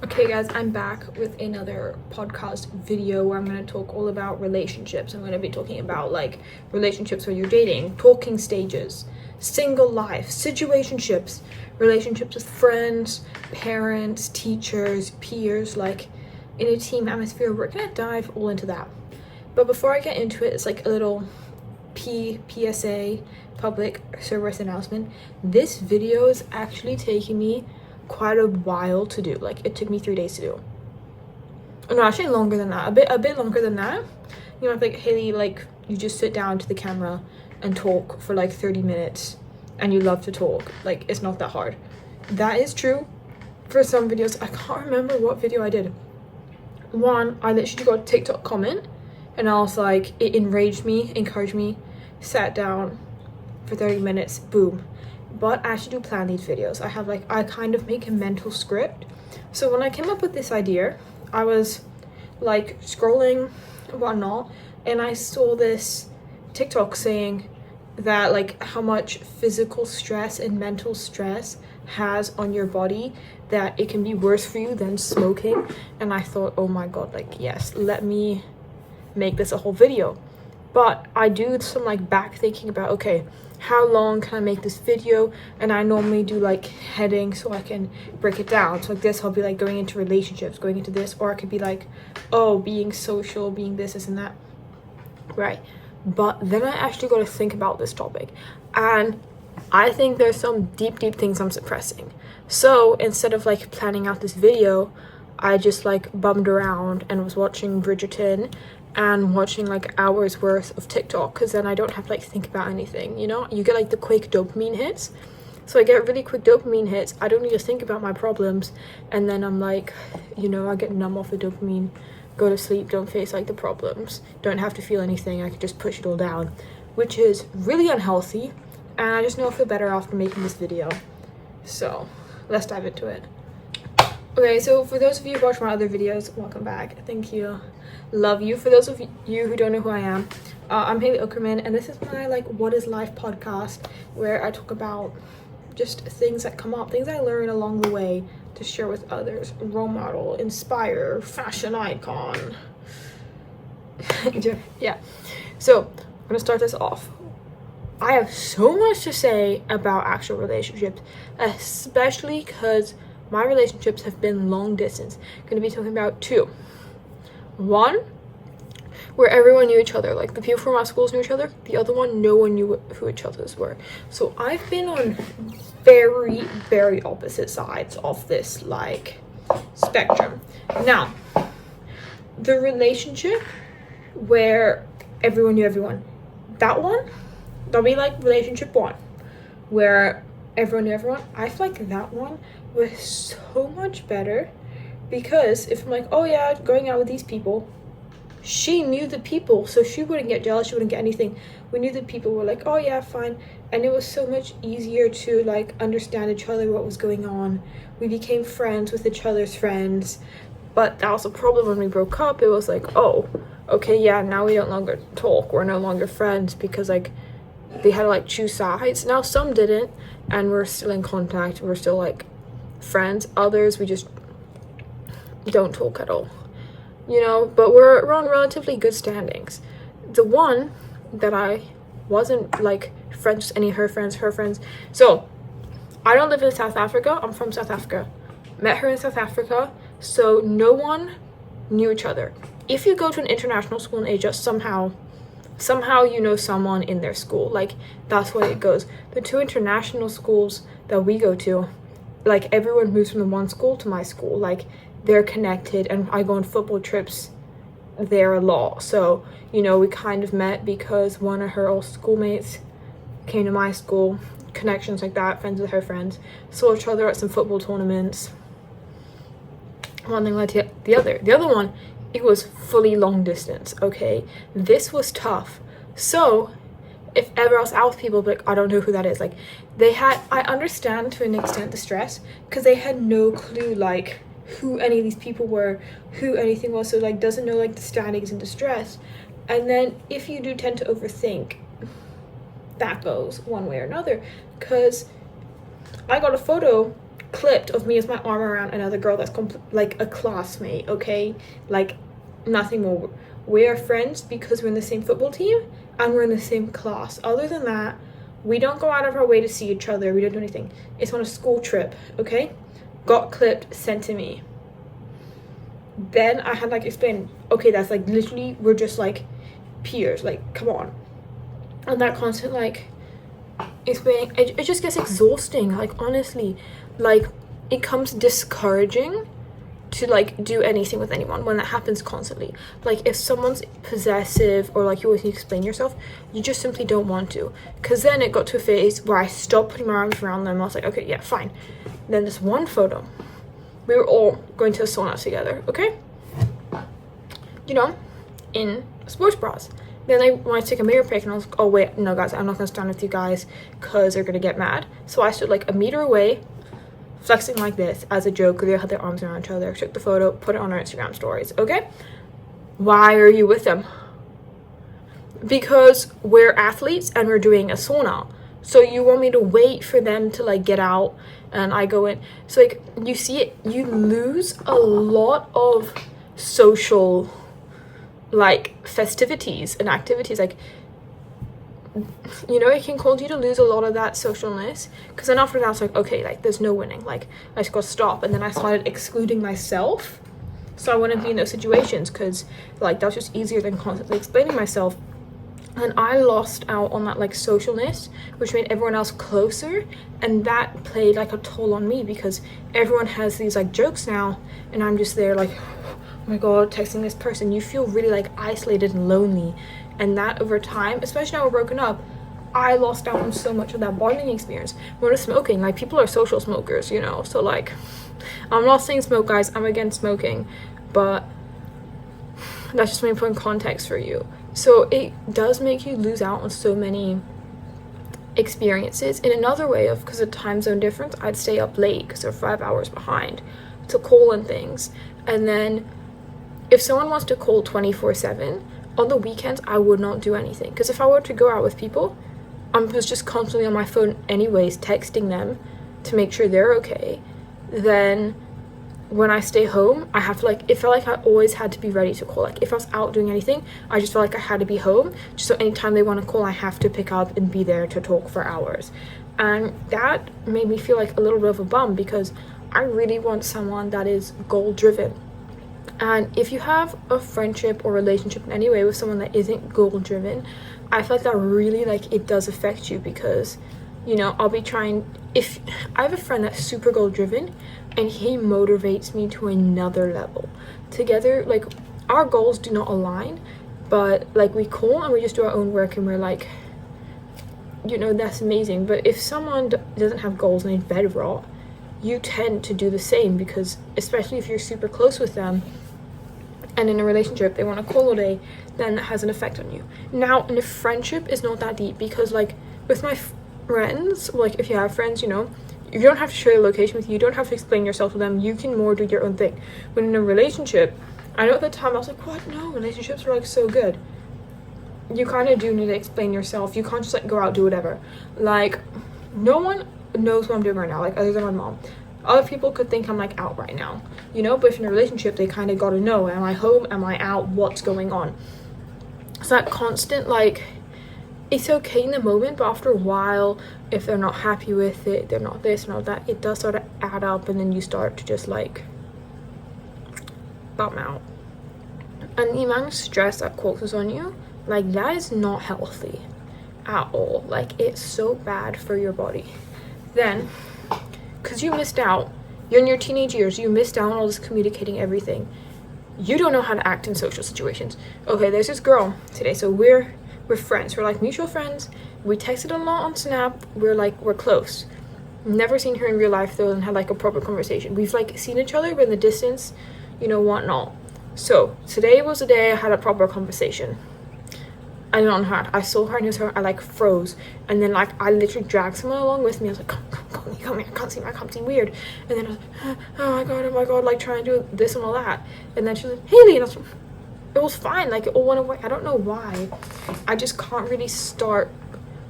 Okay guys, I'm back with another podcast video where I'm going to talk all about relationships. I'm going to be talking about like relationships where you're dating, talking stages, single life, situationships, relationships with friends, parents, teachers, peers, like in a team atmosphere. We're going to dive all into that. But before I get into it, it's like a little PSA, public service announcement. This video is actually taking me quite a while to do. Like it took me 3 days to do. No, actually longer than that, a bit longer than that. You know, like Hayley, like you just sit down to the camera and talk for like 30 minutes and you love to talk. Like it's not that hard. That is true for some videos. I can't remember what video I did. One, I literally got a TikTok comment and I was like, it enraged me, encouraged me, sat down for 30 minutes, boom. But I actually do plan these videos. I kind of make a mental script. So when I came up with this idea, I was like scrolling whatnot and I saw this TikTok saying that like how much physical stress and mental stress has on your body, that it can be worse for you than smoking. And I thought, oh my god, like yes, let me make this a whole video. But I do some like back thinking about, okay, how long can I make this video? And I normally do like heading so I can break it down. So like this, I'll be like going into relationships, going into this, or I could be like, oh, being social, being this and that, right? But then I actually got to think about this topic, and I think there's some deep things I'm suppressing. So instead of like planning out this video, I just like bummed around and was watching Bridgerton and watching like hours worth of TikTok, because then I don't have to like think about anything, you know? You get like the quick dopamine hits. So I get really quick dopamine hits. I don't need to think about my problems, and then I'm like, you know, I get numb off the dopamine, go to sleep, don't face like the problems, don't have to feel anything, I can just push it all down, which is really unhealthy, and I just know I feel better after making this video. So let's dive into it. Okay, so for those of you who watch my other videos, welcome back. Thank you. Love you. For those of you who don't know who I am, I'm Hayley Ueckermann, and this is my like What is Life podcast, where I talk about just things that come up, things I learn along the way to share with others. Role model, inspire, fashion icon. Yeah. So I'm gonna start this off. I have so much to say about actual relationships, especially because my relationships have been long distance. I'm going to be talking about two. One, where everyone knew each other, like the people from our schools knew each other. The other one, no one knew who each other's were. So I've been on very opposite sides of this like spectrum. Now, the relationship where everyone knew everyone, that'll be like relationship one, where everyone knew everyone. I feel like that one was so much better, because if I'm like, oh yeah, going out with these people, she knew the people, so she wouldn't get jealous, she wouldn't get anything. We knew the people, were like, oh yeah, fine. And it was so much easier to like understand each other, what was going on. We became friends with each other's friends. But that was a problem when we broke up. It was like, oh, okay, yeah, now we don't longer talk, we're no longer friends, because like they had to like choose sides. Now some didn't, and we're still in contact, we're still like friends. Others we just don't talk at all, you know, but we're on relatively good standings. The one that I wasn't like friends with any of her friends, so I don't live in South Africa, I'm from South Africa, met her in South Africa, so no one knew each other. If you go to an international school in Asia, somehow you know someone in their school, like that's what it goes. The two international schools that we go to, like everyone moves from the one school to my school, like they're connected, and I go on football trips there a lot. So you know, we kind of met because one of her old schoolmates came to my school, connections like that, friends with her friends, saw each other at some football tournaments. One thing led to the other one, it was fully long distance. Okay, this was tough. So if ever I was out with people, like I don't know who that is, like I understand to an extent the stress, because they had no clue like who any of these people were, who anything was, so like doesn't know like the standings and the stress. And then if you do tend to overthink, that goes one way or another, because I got a photo clipped of me with my arm around another girl that's like a classmate, okay? Like, nothing more. We are friends because we're in the same football team and we're in the same class. Other than that, we don't go out of our way to see each other. We don't do anything. It's on a school trip, okay? Got clipped, sent to me. Then I had like explained, okay, that's like literally, we're just like peers, like, come on. And that constant like explaining, it just gets exhausting, like, honestly. Like, it comes discouraging to like do anything with anyone when that happens constantly. Like, if someone's possessive or like you always need to explain yourself, you just simply don't want to. Because then it got to a phase where I stopped putting my arms around them. I was like, okay, yeah, fine. Then this one photo, we were all going to a sauna together, okay? You know, in sports bras. Then I wanted to take a mirror pic, and I was like, oh wait, no guys, I'm not gonna stand with you guys because they're gonna get mad. So I stood like a meter away, flexing like this as a joke. They had their arms around each other, took the photo, put it on our Instagram stories, okay? Why are you with them? Because we're athletes and we're doing a sauna. So you want me to wait for them to like get out and I go in. So like, you see it, you lose a lot of social like festivities and activities. Like, you know, it can cause you to lose a lot of that socialness. Because then after that, I was like, okay, like there's no winning. Like, I just gotta stop. And then I started excluding myself so I wouldn't be in those situations, because like that was just easier than constantly explaining myself. And I lost out on that like socialness, which made everyone else closer, and that played like a toll on me because everyone has these like jokes now, and I'm just there like, oh my god, texting this person. You feel really like isolated and lonely, and that over time, especially now we're broken up, I lost out on so much of that bonding experience. When we're smoking, like, people are social smokers, you know, so like, I'm not saying smoke, guys, I'm against smoking, but that's just my point in context for you. So it does make you lose out on so many experiences. In another way of, because of time zone difference, I'd stay up late because they're 5 hours behind to call and things. And then if someone wants to call 24/7, on the weekends, I would not do anything. Because if I were to go out with people, I was just constantly on my phone anyways, texting them to make sure they're okay. Then when I stay home, I have to like, it felt like I always had to be ready to call. Like, if I was out doing anything, I just felt like I had to be home, just so anytime they want to call, I have to pick up and be there to talk for hours. And that made me feel like a little bit of a bum, because I really want someone that is goal driven. And if you have a friendship or relationship in any way with someone that isn't goal driven, I feel like that really, like, it does affect you, because, you know, I'll be trying, if I have a friend that's super goal driven and he motivates me to another level. Together, like, our goals do not align, but like, we call and we just do our own work and we're like, you know, that's amazing. But if someone doesn't have goals and they bed rot, you tend to do the same, because especially if you're super close with them and in a relationship, they want to call all day, then that has an effect on you. Now, in a friendship, is not that deep, because like with my friends, like if you have friends, you know, you don't have to share the location with you, you don't have to explain yourself to them, you can more do your own thing. When in a relationship, I know at the time I was like, what? No, relationships are like so good. You kind of do need to explain yourself. You can't just like go out, do whatever. Like, no one knows what I'm doing right now, like, other than my mom. Other people could think I'm like out right now, you know, but if in a relationship, they kind of got to know, am I home, am I out, what's going on? So that constant, like, it's okay in the moment, but after a while, if they're not happy with it, they're not this, not that, it does sort of add up, and then you start to just like bum out. And the amount of stress that causes on you, like, that is not healthy at all. Like, it's so bad for your body. Then, because you missed out, you're in your teenage years, you missed out on all this communicating everything. You don't know how to act in social situations. Okay, there's this girl today, so we're friends, we're like mutual friends, we texted a lot on Snap, we're close. Never seen her in real life though, and had like a proper conversation. We've like seen each other, but in the distance, you know, whatnot. So today was the day I had a proper conversation. I don't know how, I saw her and it was her, I like froze, and then like I literally dragged someone along with me. I was like, come here, I can't see weird. And then I was like, oh my god, like trying to do this and all that. And then she was like, Hayley, and I was like, it was fine, like it all went away. I don't know why. I just can't really start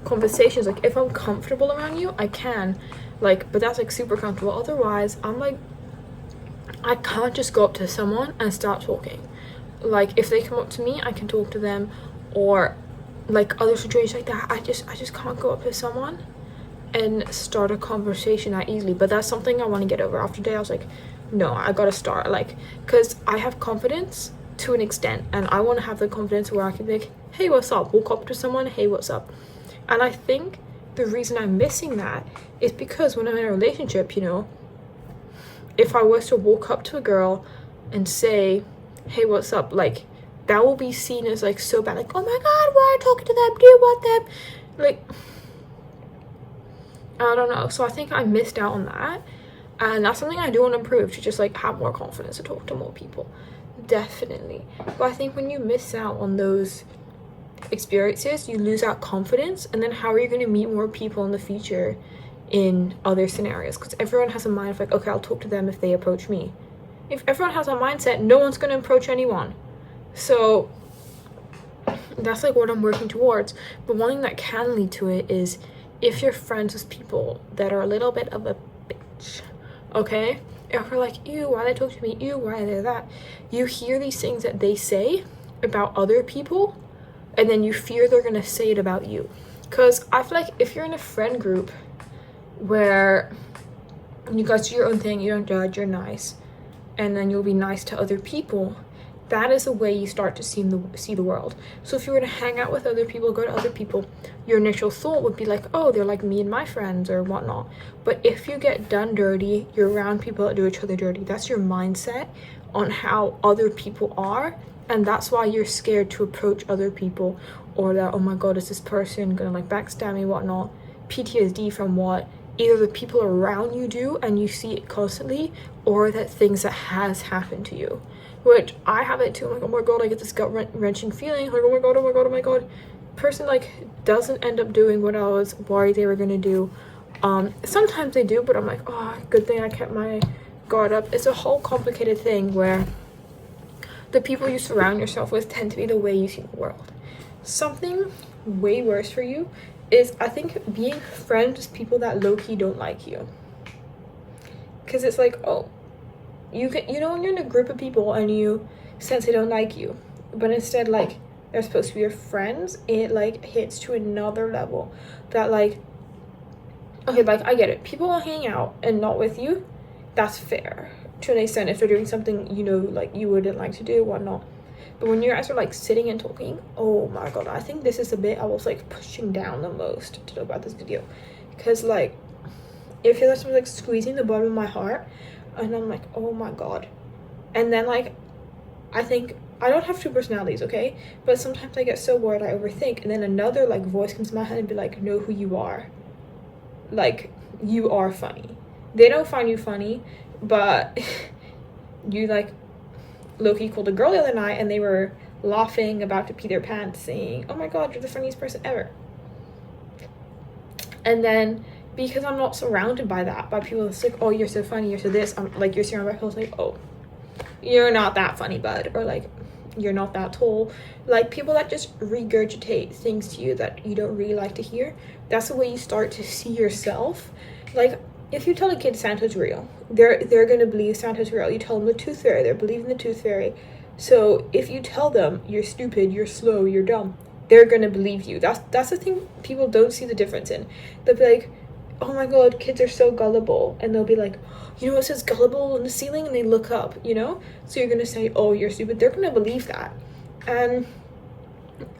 conversations. Like, if I'm comfortable around you, I can, like, but that's like super comfortable. Otherwise, I'm like, I can't just go up to someone and start talking. Like, if they come up to me, I can talk to them, or like other situations like that. I just can't go up to someone and start a conversation that easily. But that's something I want to get over. After today, I was like, no, I gotta start, like, because I have confidence to an extent, and I want to have the confidence where I can be like, hey, what's up? Walk up to someone, hey, what's up? And I think the reason I'm missing that is because when I'm in a relationship, you know, if I was to walk up to a girl and say, hey, what's up, like, that will be seen as like so bad, like, oh my god, why are you talking to them, do you want them, like, I don't know. So I think I missed out on that, and that's something I do want to improve, to just like have more confidence to talk to more people, definitely. But I think when you miss out on those experiences, you lose out confidence, and then how are you going to meet more people in the future in other scenarios? Because everyone has a mind of like, okay, I'll talk to them if they approach me. If everyone has a mindset, no one's going to approach anyone. So that's like what I'm working towards. But one thing that can lead to it is if you're friends with people that are a little bit of a bitch, okay? If you're like, ew, why they talk to me, ew, why they that, you hear these things that they say about other people, and then you fear they're gonna say it about you. Because I feel like if you're in a friend group where you guys do your own thing, you don't judge, you're nice, and then you'll be nice to other people, that is the way you start to see the world. So if you were to hang out with other people, go to other people, your initial thought would be like, oh, they're like me and my friends or whatnot. But if you get done dirty, you're around people that do each other dirty. That's your mindset on how other people are, and that's why you're scared to approach other people, or that, oh my god, is this person gonna like backstab me, whatnot. PTSD from what either the people around you do and you see it constantly, or that things that has happened to you. Which I have it too. I'm like, oh my god, I get this gut wrenching feeling, like, oh my god, oh my god, oh my god. Person like doesn't end up doing what I was worried they were gonna do. Sometimes they do, but I'm like, oh, good thing I kept my guard up. It's a whole complicated thing where the people you surround yourself with tend to be the way you see the world. Something way worse for you is, I think, being friends with people that low-key don't like you. Because it's like, oh, you know when you're in a group of people and you sense they don't like you, but instead like they're supposed to be your friends, it like hits to another level that like, okay, like I get it, people will hang out and not with you, that's fair to an extent if they're doing something, you know, like you wouldn't like to do, whatnot. But when you guys are like sitting and talking, oh my god, I think this is the bit I was like pushing down the most to talk about this video, because like it feels like someone's like squeezing the bottom of my heart, and I'm like, oh my god. And then like, I think I don't have two personalities, okay? But sometimes I get so worried I overthink, and then another like voice comes to my head and be like, know who you are. Like, you are funny. They don't find you funny, but you like low-key called a girl the other night and they were laughing, about to pee their pants, saying, oh my god, you're the funniest person ever. And then because I'm not surrounded by that, by people that's like, oh, you're so funny, you're so this, I'm like, you're surrounded by people like, oh, you're not that funny, bud, or like, you're not that tall. Like, people that just regurgitate things to you that you don't really like to hear, that's the way you start to see yourself. Like, if you tell a kid Santa's real, they're gonna believe Santa's real. You tell them the tooth fairy, they're believing the tooth fairy. So if you tell them you're stupid, you're slow, you're dumb, they're gonna believe you. That's the thing people don't see the difference in. They'll be like, oh my god, kids are so gullible, and they'll be like, you know, it says gullible on the ceiling, and they look up, you know. So you're gonna say, oh, you're stupid, they're gonna believe that. And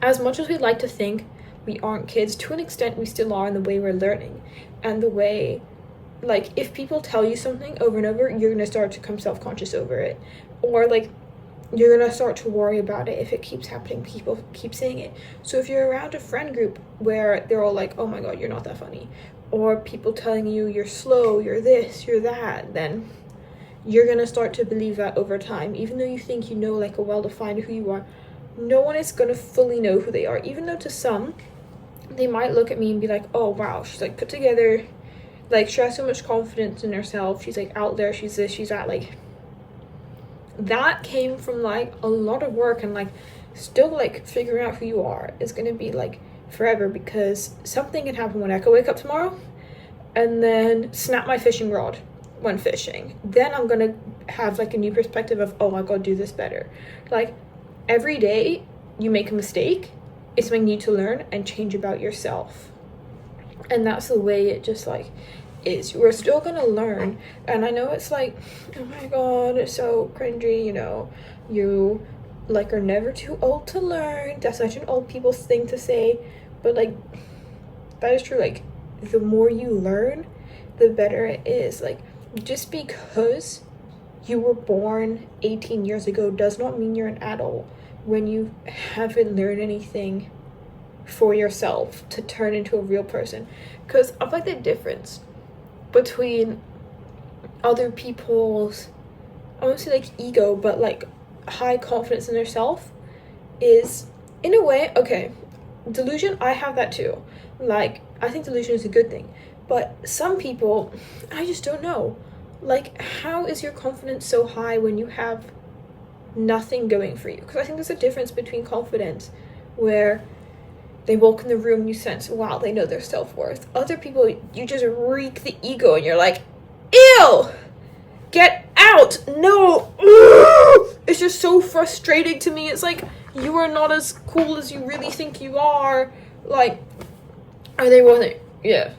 as much as we'd like to think we aren't kids, to an extent we still are, in the way we're learning, and the way, like, if people tell you something over and over, you're gonna start to become self-conscious over it, or like you're gonna start to worry about it if it keeps happening, people keep saying it. So if you're around a friend group where they're all like, oh my god, you're not that funny, or people telling you you're slow, you're this, you're that, then you're gonna start to believe that over time. Even though you think you know like a well-defined who you are, no one is gonna fully know who they are. Even though to some, they might look at me and be like, oh wow, she's like put together, like she has so much confidence in herself, she's like out there, she's this, she's that. Like, that came from like a lot of work, and like still like figuring out who you are is gonna be like forever, because something can happen when I could wake up tomorrow and then snap my fishing rod when fishing. Then I'm gonna have like a new perspective of, oh, I gotta do this better. Like every day you make a mistake, it's something you need to learn and change about yourself. And that's the way it just like is. We're still gonna learn. And I know it's like, oh my god, it's so cringy, you know, you like are never too old to learn. That's such an old people's thing to say, but like that is true. Like the more you learn, the better it is. Like just because you were born 18 years ago does not mean you're an adult when you haven't learned anything for yourself to turn into a real person. Because I like the difference between other people's, I won't say like ego, but like high confidence in themselves is in a way, okay, delusion, I have that too. Like I think delusion is a good thing, but some people, I just don't know, like how is your confidence so high when you have nothing going for you? Because I think there's a difference between confidence where they walk in the room, you sense, wow, they know their self-worth. Other people, you just reek the ego and you're like, ew, get out, no. It's just so frustrating to me. It's like, you are not as cool as you really think you are. Like, are they wasn't? Yeah.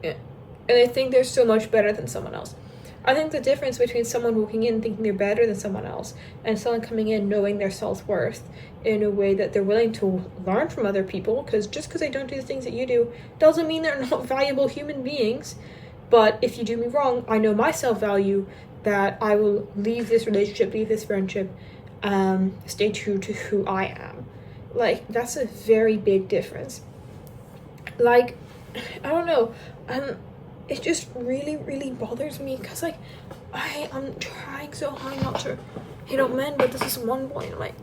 And I think they're so much better than someone else. I think the difference between someone walking in thinking they're better than someone else and someone coming in knowing their self-worth in a way that they're willing to learn from other people, because just because they don't do the things that you do doesn't mean they're not valuable human beings. But if you do me wrong, I know my self-value, that I will leave this relationship, leave this friendship, stay true to who I am. Like, that's a very big difference. Like, I don't know, it just really, really bothers me, because, like, I'm trying so hard not to hate on men, but this is one point, I'm like,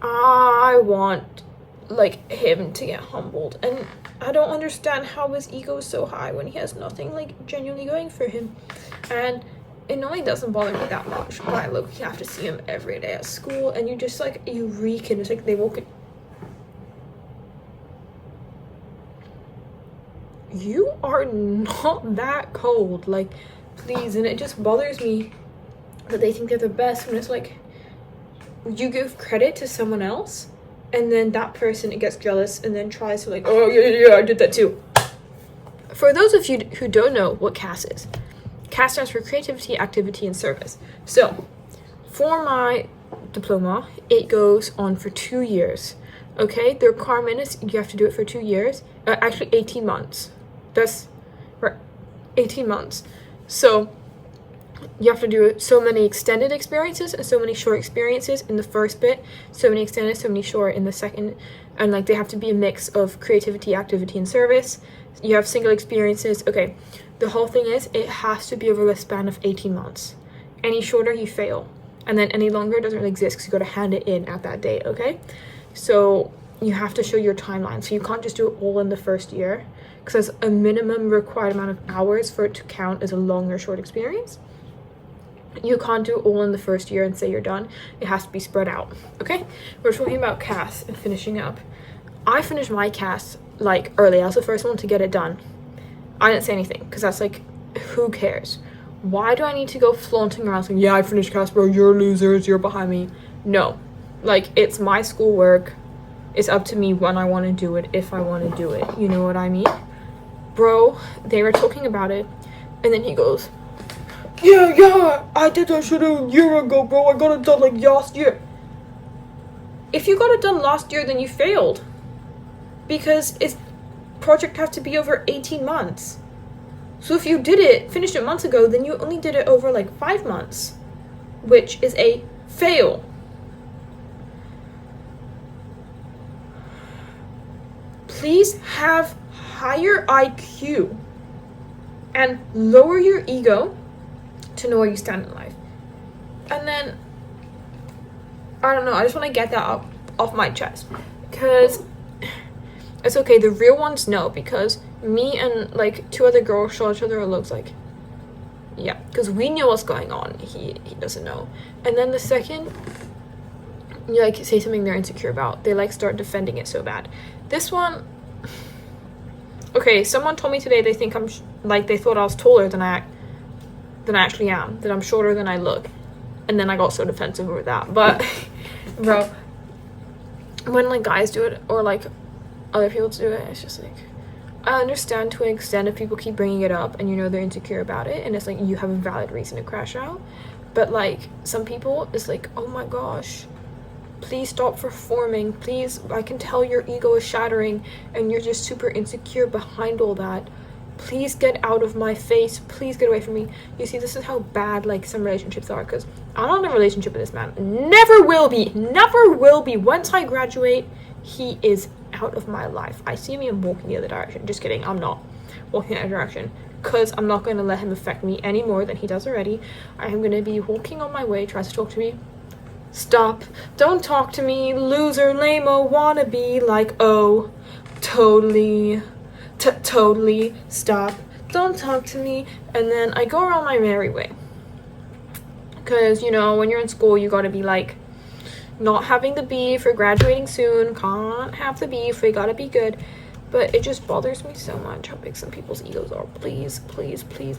I want, like, him to get humbled, and I don't understand how his ego is so high when he has nothing, like, genuinely going for him. And it not only doesn't bother me that much, but I look, you have to see him every day at school, and you just, like, you reek, and it's like they walk in. You are not that cold, like, please. And it just bothers me that they think they're the best when it's like, you give credit to someone else, and then that person gets jealous and then tries to like, oh yeah, I did that too. For those of you who don't know what CAS is, CAS stands for Creativity, Activity, and Service. So for my diploma, it goes on for 2 years. Okay, the requirement is you have to do it for 2 years, actually 18 months. That's right, 18 months. So you have to do so many extended experiences and so many short experiences in the first bit, so many extended, so many short in the second, and like they have to be a mix of creativity, activity, and service. You have single experiences. Okay, the whole thing is it has to be over the span of 18 months. Any shorter, you fail, and then any longer, it doesn't really exist because you got to hand it in at that date. Okay, so you have to show your timeline, so you can't just do it all in the first year, because there's a minimum required amount of hours for it to count as a long or short experience. You can't do it all in the first year and say you're done. It has to be spread out. Okay, we're talking about CAS and finishing up. I finished my CAS like early. I was the first one to get it done. I didn't say anything because that's like, who cares? Why do I need to go flaunting around saying, yeah, I finished CAS, bro, you're losers, you're behind me? No, like, it's my schoolwork. It's up to me when I want to do it, if I want to do it. You know what I mean? Bro, they were talking about it, and then he goes, yeah, I did that shit a year ago, bro. I got it done like last year. If you got it done last year, then you failed. Because its project has to be over 18 months. So if you finished it months ago, then you only did it over like 5 months, which is a fail. Please have higher IQ and lower your ego to know where you stand in life. And then, I don't know, I just want to get that off my chest, because it's okay, the real ones know, because me and like 2 other girls show each other our looks like, yeah, because we know what's going on, he doesn't know. And then the second you like say something they're insecure about, they like start defending it so bad. This one, Okay, someone told me today they think I'm they thought I was taller than I actually am, that I'm shorter than I look, and then I got so defensive over that. But bro, when like guys do it or like other people do it, it's just like, I understand to an extent if people keep bringing it up and you know they're insecure about it, and it's like you have a valid reason to crash out. But like some people, it's like, oh my gosh, please stop performing, please, I can tell your ego is shattering and you're just super insecure behind all that. Please get out of my face, please get away from me. You see, this is how bad like some relationships are, because I'm not in a relationship with this man, never will be. Once I graduate, he is out of my life. I see him walking the other direction. Just kidding, I'm not walking that direction, because I'm not going to let him affect me any more than he does already. I am going to be walking on my way. Tries to talk to me, stop, don't talk to me, loser, lame-o, wannabe, like, oh, totally, stop, don't talk to me. And then I go around my merry way, because, you know, when you're in school, you gotta be like, not having the beef, or graduating soon, can't have the beef, we gotta be good. But it just bothers me so much how big some people's egos are. Please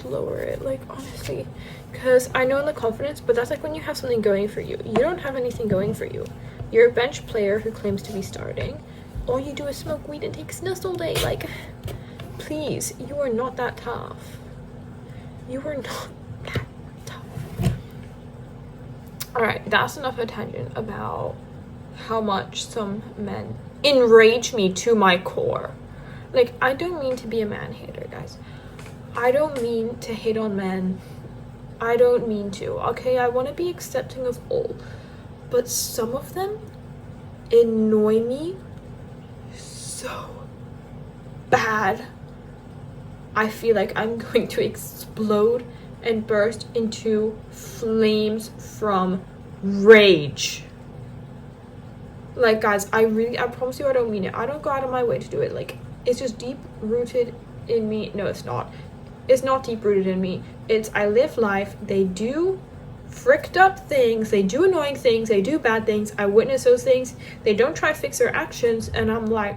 lower it, like, honestly. Because I know in the confidence, but that's like when you have something going for you. You don't have anything going for you. You're a bench player who claims to be starting. All you do is smoke weed and take snuffs all day. Like, please, you are not that tough. You are not that tough. Alright, that's enough attention about how much some men enrage me to my core. Like, I don't mean to be a man hater, guys. I don't mean to hate on men. I don't mean to, okay? I want to be accepting of all. But some of them annoy me so bad. I feel like I'm going to explode and burst into flames from rage. Like, guys, I promise you I don't mean it. I don't go out of my way to do it. Like, it's just deep rooted in me. No, it's not. It's not deep rooted in me. It's I live life. They do fricked up things. They do annoying things. They do bad things. I witness those things. They don't try to fix their actions. And I'm like,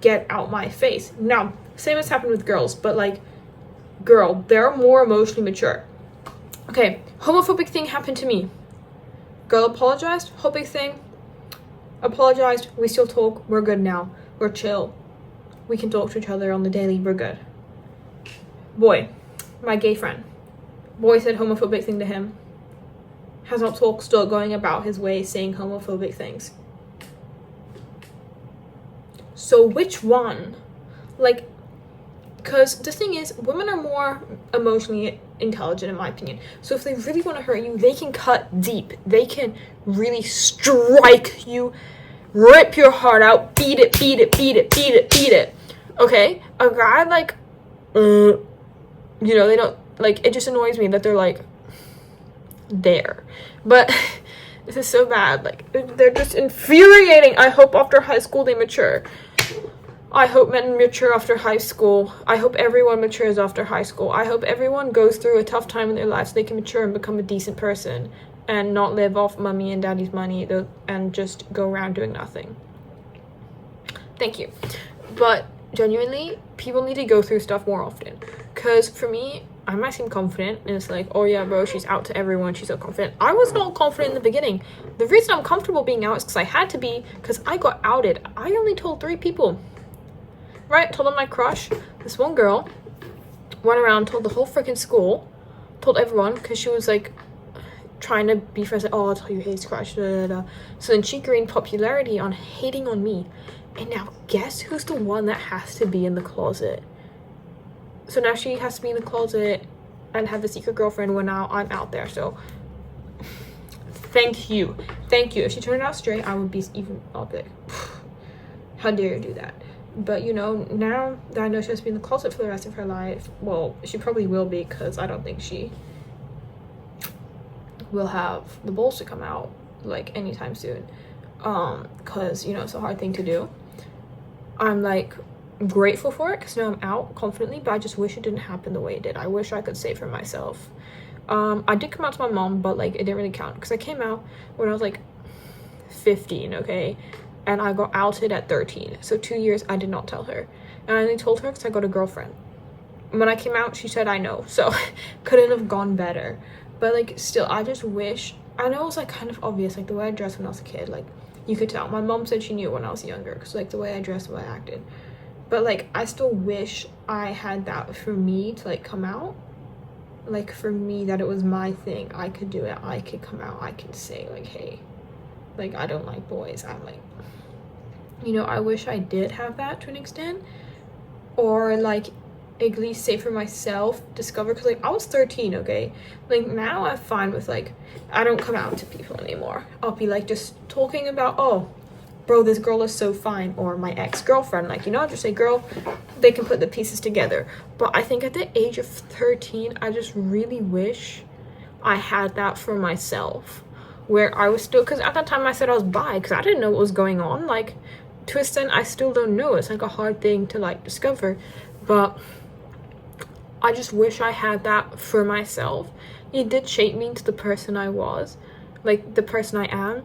get out my face. Now, same as happened with girls. But like, girl, they're more emotionally mature. Okay, homophobic thing happened to me. Girl apologized. Whole big thing. Apologized, we still talk, we're good now, we're chill, we can talk to each other on the daily, we're good. Boy, my gay friend, boy said homophobic thing to him, has not talked, still going about his way saying homophobic things. So which one? Like, because the thing is, women are more emotionally intelligent in my opinion. So if they really want to hurt you, they can cut deep. They can really strike you, rip your heart out, beat it. Okay? A guy like, you know, they don't, like, it just annoys me that they're like, there. But this is so bad. Like, they're just infuriating. I hope after high school they mature. I hope men mature after high school. I hope everyone matures after high school. I hope everyone goes through a tough time in their life so they can mature and become a decent person and not live off mommy and daddy's money and just go around doing nothing. Thank you. But genuinely, people need to go through stuff more often. Because for me, I might seem confident and it's like, oh yeah, bro, she's out to everyone. She's so confident. I was not confident in the beginning. The reason I'm comfortable being out is because I had to be, because I got outed. I only told 3 people. Right, told them my crush, this one girl, went around, told the whole freaking school, told everyone, because she was like, trying to be friends, like, oh, I'll tell you Hayes' crush, da, da, da. So then she gained popularity on hating on me, and now guess who's the one that has to be in the closet? So now she has to be in the closet and have a secret girlfriend when now I'm out there, so thank you. If she turned out straight, I would be even, I'll be like, how dare you do that? But, you know, now that I know she has to be in the closet for the rest of her life, well, she probably will be, because I don't think she will have the balls to come out, like, anytime soon. Because, you know, it's a hard thing to do. I'm, like, grateful for it, because now I'm out confidently, but I just wish it didn't happen the way it did. I wish I could save her myself. I did come out to my mom, but, like, it didn't really count, because I came out when I was, like, 15, okay? And I got outed at 13. So 2 years I did not tell her. And I only told her because I got a girlfriend. When I came out, she said I know, so couldn't have gone better. But like, still, I just wish, I know it was like kind of obvious, like the way I dressed when I was a kid, like you could tell. My mom said she knew when I was younger because like the way I dressed, the way I acted. But like, I still wish I had that for me to like come out. Like for me, that it was my thing. I could do it. I could come out. I could say like, hey, like I don't like boys. I'm like, you know, I wish I did have that to an extent. Or like at least say for myself, discover, because like I was 13, okay? Like now I'm fine with like, I don't come out to people anymore. I'll be like just talking about, oh, bro, this girl is so fine, or my ex-girlfriend, like, you know, I'll just say, girl, they can put the pieces together. But I think at the age of 13, I just really wish I had that for myself, where I was still, because at that time I said I was bi, because I didn't know what was going on. Like, to an extent, I still don't know. It's like a hard thing to like discover, but I just wish I had that for myself. It did shape me into the person I was, like the person I am.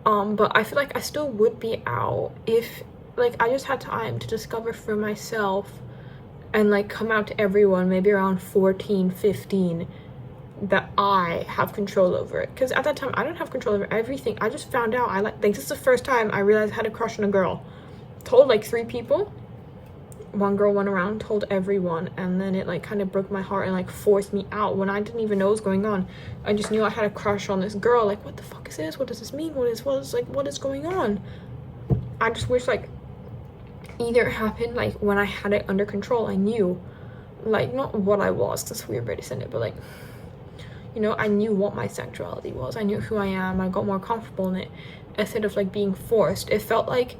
But I feel like I still would be out if like I just had time to discover for myself and like come out to everyone maybe around 14, 15, that I have control over it. Because at that time I don't have control over everything. I just found out I like this is the first time I realized I had a crush on a girl. Told like 3 people. One girl went around, told everyone, and then it like kind of broke my heart and like forced me out when I didn't even know what was going on. I just knew I had a crush on this girl. Like, what the fuck is this? What does this mean? What is going on? I just wish like either it happened like when I had it under control. I knew like not what I was, that's weird way to send it, but like, you know, I knew what my sexuality was. I knew who I am. I got more comfortable in it instead of like being forced. It felt like,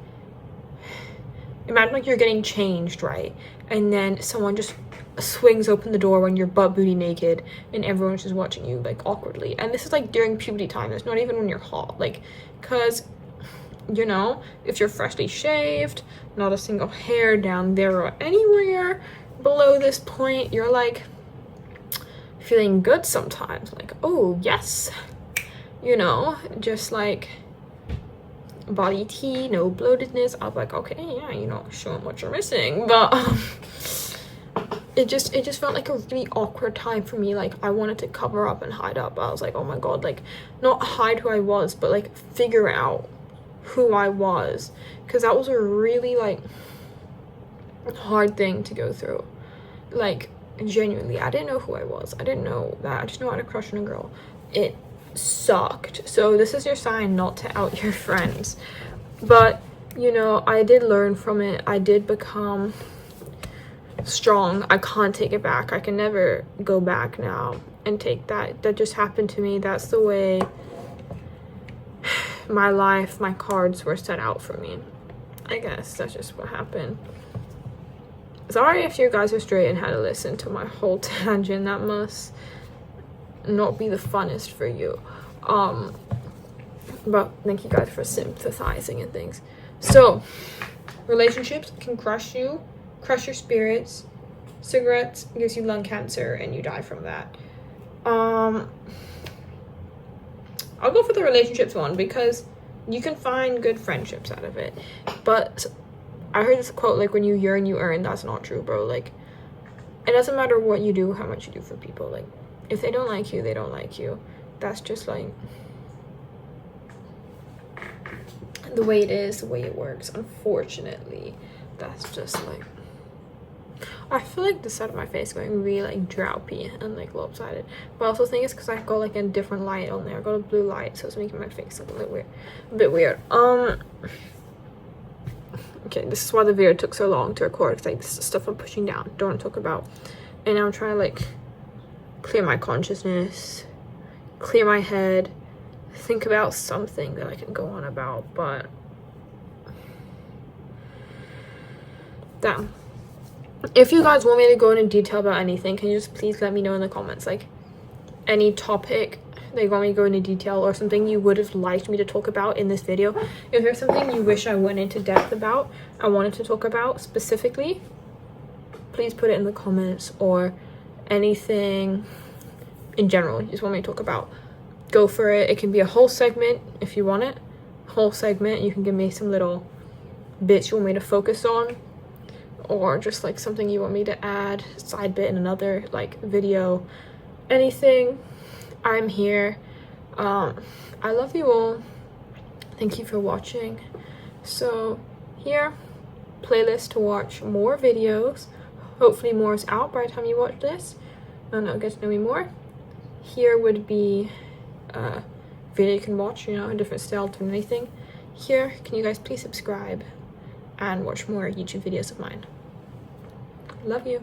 imagine like you're getting changed, right? And then someone just swings open the door when you're butt booty naked and everyone's just watching you like awkwardly. And this is like during puberty time. It's not even when you're hot. Like, because, you know, if you're freshly shaved, not a single hair down there or anywhere below this point, you're like feeling good sometimes. Like, oh, yes. You know, just like body tea, no bloatedness. I was like, okay, yeah, you know, show them what you're missing. But it just felt like a really awkward time for me. Like I wanted to cover up and hide up. I was like, oh my god, like not hide who I was, but like figure out who I was, because that was a really like hard thing to go through. Like genuinely, I didn't know who I was. I didn't know that. I just know I had a crush on a girl. It sucked. So this is your sign not to out your friends. But you know, I did learn from it. I did become strong. I can't take it back. I can never go back now and take that just happened to me. That's the way my life, my cards were set out for me. I guess that's just what happened. Sorry if you guys are straight and had to listen to my whole tangent. That must not be the funnest for you. But thank you guys for sympathizing and things. So relationships can crush you, crush your spirits. Cigarettes gives you lung cancer and you die from that. I'll go for the relationships one because you can find good friendships out of it. But I heard this quote, like, when you yearn, you earn. That's not true, bro. Like, it doesn't matter what you do, how much you do for people. Like, if they don't like you, they don't like you. That's just like the way it is, the way it works. Unfortunately, that's just like, I feel like this side of my face is going really like droopy and like lopsided. But I also think it's because I got like a different light on there. I got a blue light, so it's making my face look a bit weird. Okay, this is why the video took so long to record. It's like, this is stuff I'm pushing down, don't want to talk about. And now I'm trying to like clear my consciousness, clear my head, think about something that I can go on about. But damn, if you guys want me to go into detail about anything, can you just please let me know in the comments, like any topic that you want me to go into detail, or something you would have liked me to talk about in this video. If there's something you wish I went into depth about, I wanted to talk about specifically, please put it in the comments. Or anything in general you just want me to talk about, go for it. It can be a whole segment if you want it, whole segment. You can give me some little bits you want me to focus on, or just like something you want me to add, side bit in another like video, anything, I'm here. I love you all. Thank you for watching. So here, playlist to watch more videos. Hopefully more is out by the time you watch this and I'll get to know me more. Here would be a video you can watch, you know, a different style to anything. Here, can you guys please subscribe and watch more YouTube videos of mine. Love you.